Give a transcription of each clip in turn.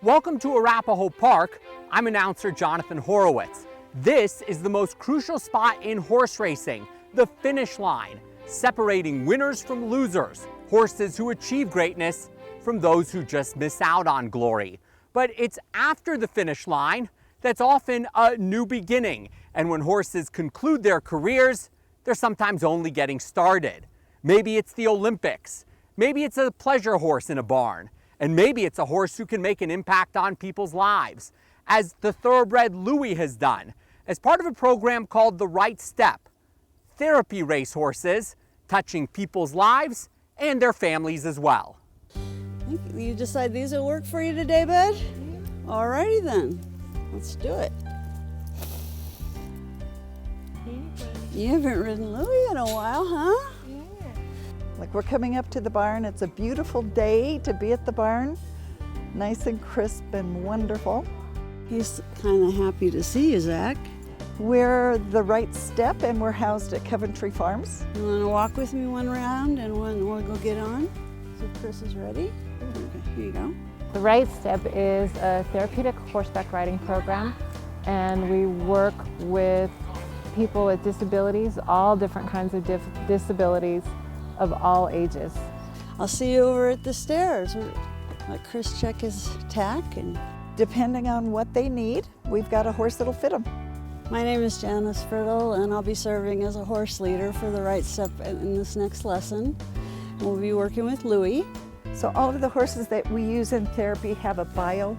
Welcome to Arapahoe Park. I'm announcer Jonathan Horowitz. This is the most crucial spot in horse racing, the finish line, separating winners from losers, horses who achieve greatness from those who just miss out on glory. But it's after the finish line that's often a new beginning, and when horses conclude their careers, they're sometimes only getting started. Maybe it's the Olympics, maybe it's a pleasure horse in a barn, and maybe it's a horse who can make an impact on people's lives, as the Thoroughbred Louie has done, as part of a program called The Right Step. Therapy race horses, touching people's lives and their families as well. You decide these will work for you today, bud? Alrighty then, let's do it. You haven't ridden Louie in a while, huh? Like, we're coming up to the barn. It's a beautiful day to be at the barn. Nice and crisp and wonderful. He's kind of happy to see you, Zach. We're The Right Step and we're housed at Coventry Farms. You want to walk with me one round and we'll go get on? So Chris is ready. Okay, here you go. The Right Step is a therapeutic horseback riding program, and we work with people with disabilities, all different kinds of disabilities of all ages. I'll see you over at the stairs. Let Chris check his tack. And depending on what they need, we've got a horse that'll fit them. My name is Janice Friddle, and I'll be serving as a horse leader for The Right Step in this next lesson. We'll be working with Louie. So all of the horses that we use in therapy have a bio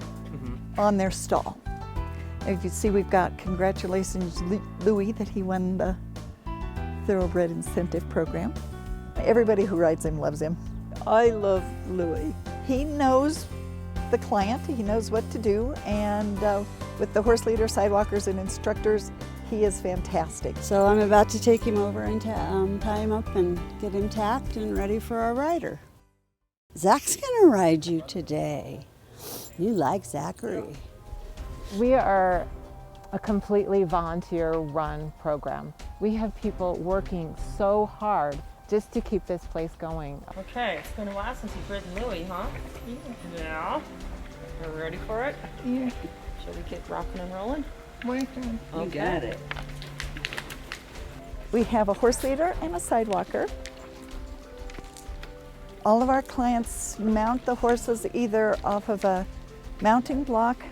on their stall. And you can see we've got congratulations Louie that he won the Thoroughbred Incentive Program. Everybody who rides him loves him. I love Louie. He knows the client, he knows what to do, and with the horse leader, sidewalkers, and instructors, he is fantastic. So I'm about to take him over and tie him up and get him tacked and ready for our rider. Zach's gonna ride you today. You like Zachary. We are a completely volunteer-run program. We have people working so hard just to keep this place going. Okay, it's been a while since you've ridden Louie, huh? Yeah. Are we ready for it? Yeah. Shall we get rocking and rolling? You got it. We have a horse leader and a sidewalker. All of our clients mount the horses either off of a mounting block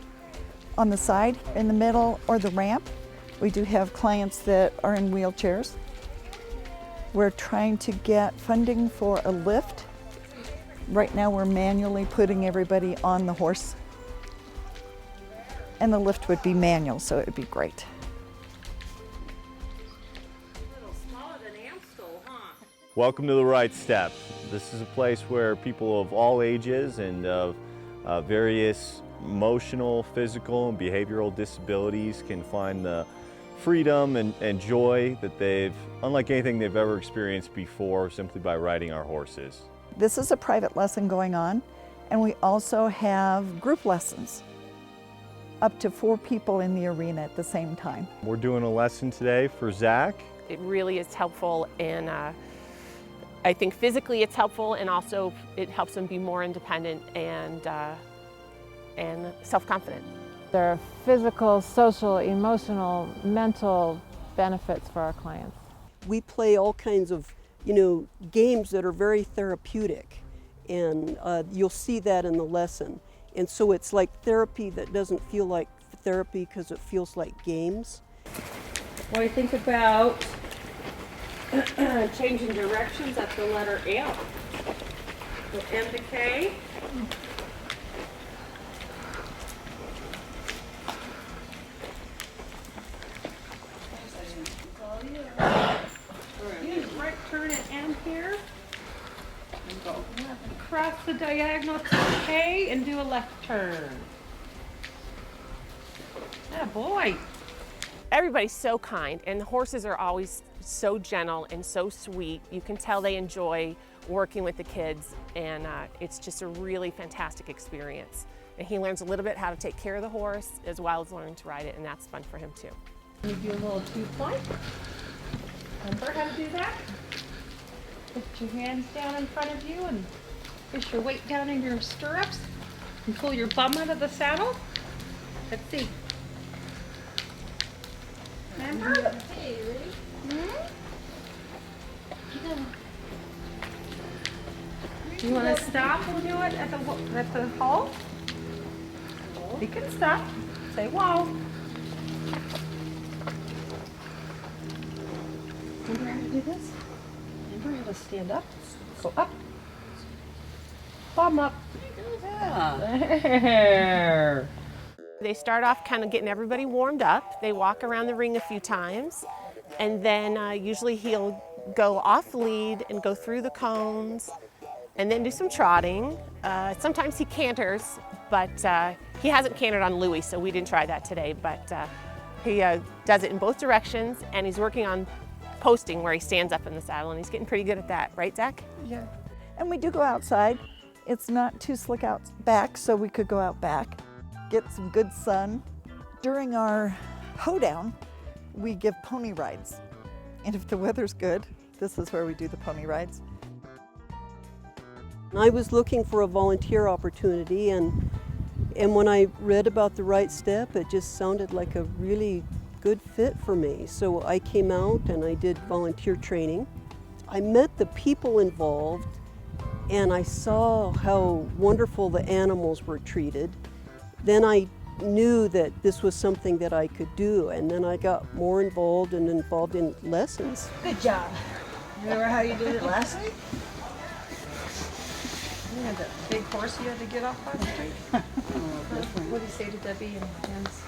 on the side, in the middle, or the ramp. We do have clients that are in wheelchairs. We're trying to get funding for a lift. Right now we're manually putting everybody on the horse. And the lift would be manual, so it would be great. Welcome to The Right Step. This is a place where people of all ages and of various emotional, physical, and behavioral disabilities can find the freedom and joy that unlike anything they've ever experienced before, simply by riding our horses. This is a private lesson going on, and we also have group lessons. Up to 4 people in the arena at the same time. We're doing a lesson today for Zach. It really is helpful, and I think physically it's helpful, and also it helps them be more independent and self-confident. There are physical, social, emotional, mental benefits for our clients. We play all kinds of, games that are very therapeutic, and you'll see that in the lesson. And so it's like therapy that doesn't feel like therapy because it feels like games. What do you think about changing directions at the letter M? So M to K. Use right turn at M here. And go across the diagonal to K and do a left turn. Atta boy. Everybody's so kind, and the horses are always so gentle and so sweet. You can tell they enjoy working with the kids, and it's just a really fantastic experience. And he learns a little bit how to take care of the horse as well as learning to ride it, and that's fun for him too. You do a little 2-point. Remember how to do that? Put your hands down in front of you and push your weight down in your stirrups. And pull your bum out of the saddle. Let's see. Remember? Hey, ready? Do you want to stop and do it at the hole? You can stop. Say whoa. Remember how to do this? Remember how to stand up? Go up. Bum up. There. They start off kind of getting everybody warmed up. They walk around the ring a few times, and then usually he'll go off lead and go through the cones, and then do some trotting. Sometimes he canters, but he hasn't cantered on Louie, so we didn't try that today. But he does it in both directions, and he's working on posting where he stands up in the saddle, and he's getting pretty good at that. Right, Zach? Yeah. And we do go outside. It's not too slick out back, so we could go out back, get some good sun. During our hoedown, we give pony rides. And if the weather's good, this is where we do the pony rides. I was looking for a volunteer opportunity, and when I read about the Right Step, it just sounded like a really good fit for me. So I came out and I did volunteer training. I met the people involved, and I saw how wonderful the animals were treated. Then I knew that this was something that I could do, and then I got more involved in lessons. Good job. Remember how you did it last week? You had that big horse you had to get off last week. What do you say to Debbie and Jens?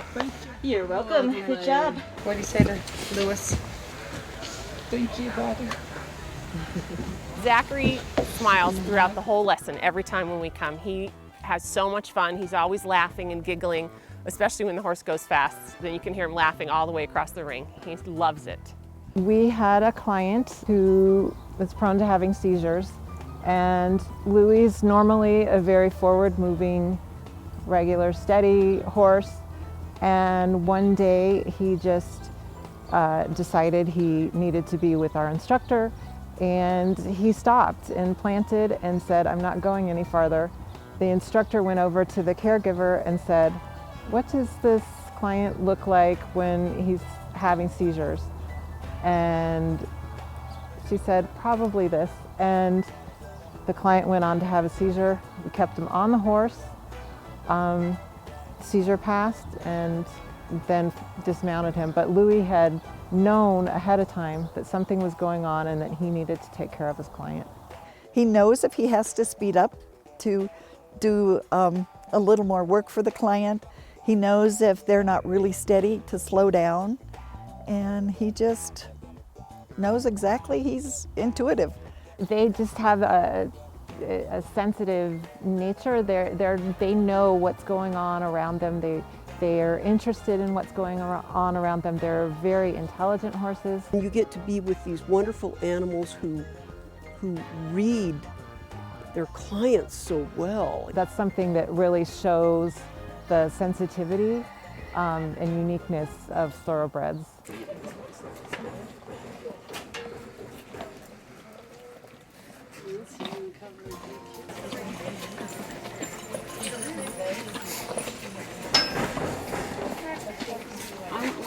You're welcome. Good job. What do you say to Lewis? Thank you, Daddy. Zachary smiles throughout the whole lesson every time when we come. He has so much fun. He's always laughing and giggling, especially when the horse goes fast. Then you can hear him laughing all the way across the ring. He loves it. We had a client who was prone to having seizures, and Louie's normally a very forward-moving, regular, steady horse, and one day he just decided he needed to be with our instructor, and he stopped and planted and said, "I'm not going any farther." The instructor went over to the caregiver and said, "What does this client look like when he's having seizures?" And she said, "Probably this." And the client went on to have a seizure. We kept him on the horse. Seizure passed, and then dismounted him. But Louie had known ahead of time that something was going on and that he needed to take care of his client. He knows if he has to speed up to do a little more work for the client. He knows if they're not really steady to slow down, and he just knows exactly. He's intuitive. They just have a sensitive nature. They know what's going on around them. They are interested in what's going on around them. They're very intelligent horses. You get to be with these wonderful animals who read their clients so well. That's something that really shows the sensitivity and uniqueness of thoroughbreds.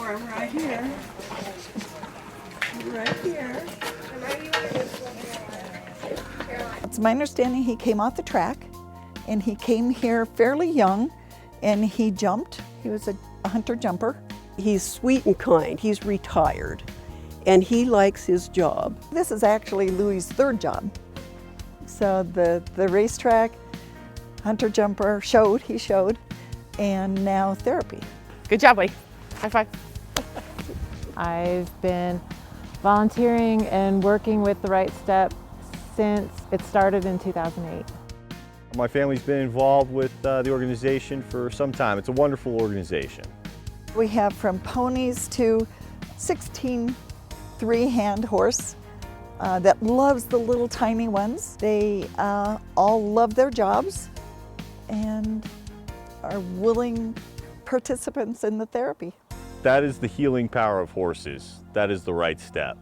I'm right here. Right here. It's my understanding he came off the track, and he came here fairly young, and he jumped. He was a hunter jumper. He's sweet and kind. He's retired, and he likes his job. This is actually Louie's third job. So the racetrack, hunter jumper, he showed, and now therapy. Good job, Lee. High five. I've been volunteering and working with the Right Step since it started in 2008. My family's been involved with the organization for some time. It's a wonderful organization. We have from ponies to 16 three-hand horse that loves the little tiny ones. They all love their jobs and are willing participants in the therapy. That is the healing power of horses. That is the Right Step.